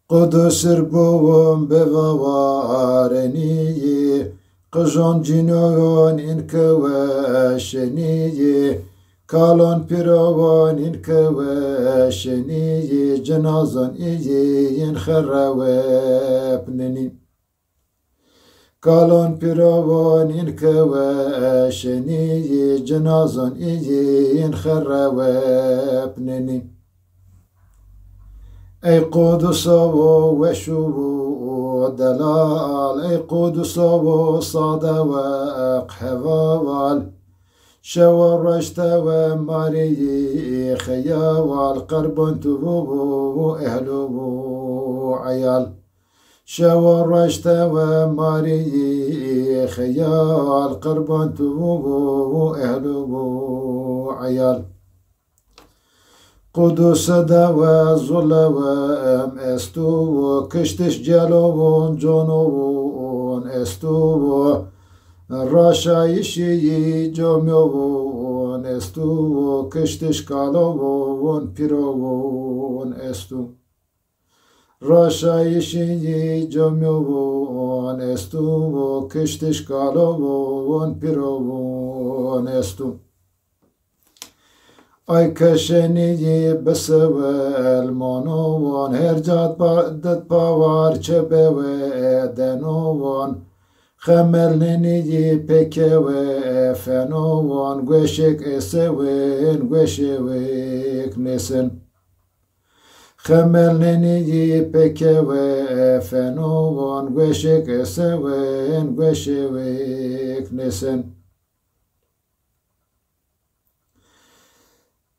Qudusir buvum bevavareniyi, Qıjon cinoyon inkeveşeniyi, Kalon pirovon inkeveşeniyi, Cenazan iyin xerrevepneni. Kalon pirovon inkeveşeniyi, Cenazan iyin xerrevepneni. Ey Kudusovo ve şuvu delal, Ey Kudusovo sade ve hevaval, Şevarreşte ve mariyi heyaval, Karbon tuvu ehluvu ayal. Şevarreşte ve mariyi heyal, Karbon tuvu ehluvu ayal. Kudüs'de ve zulevem estu, Kıştış celovun conovun estu, Raşayişi comyovun estu, Kıştış kalovun pirovun estu. Raşayişi comyovun estu, Kıştış kalovun pirovun estu. Ay keşeniyi besevel monovan, Hercat badet pavar çebeve denovan, Xemelneniyi pekeve fenovan, Gweşek eseven, Gweşevek nesen. Xemelneniyi pekeve fenovan, Gweşek eseven, Gweşevek nesen.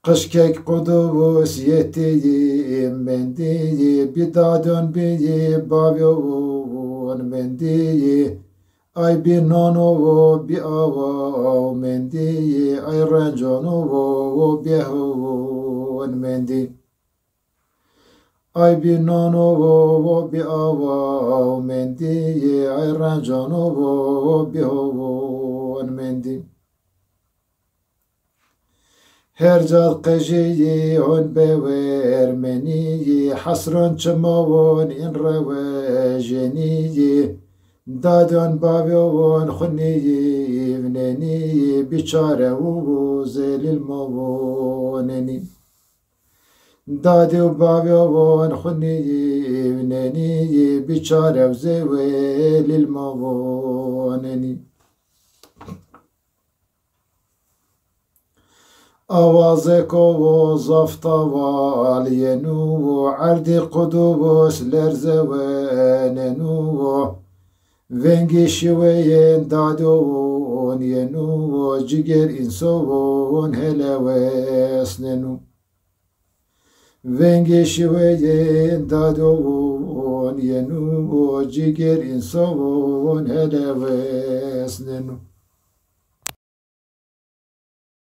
Kışkek Kudüs yetiyi mendiyi, Bidadön biyi bavyovun mendiyi, Ay binonovu bi avav mendiyi, Ay renconovu bihuvun mendi. Ay binonovu bi avav mendiyi, Ay renconovu bihuvun mendi. Hercat qejiyi on bevermeniyi, Hasron çımavun inrevejeniyi, Dadon bavyovun xuniyi vneniyi, Biçarevu zelil mavuneni. Dadiv bavyovun xuniyi vneniyi, Biçarev zelil mavuneni. Avazeko zaftaval yenu, Ardi Kudüs lerzevenenu, Vengi şiveyen dadon yenu, Ciger insovun helevesnenu. Vengi şiveyen dadon yenu, Ciger insovun helevesnenu.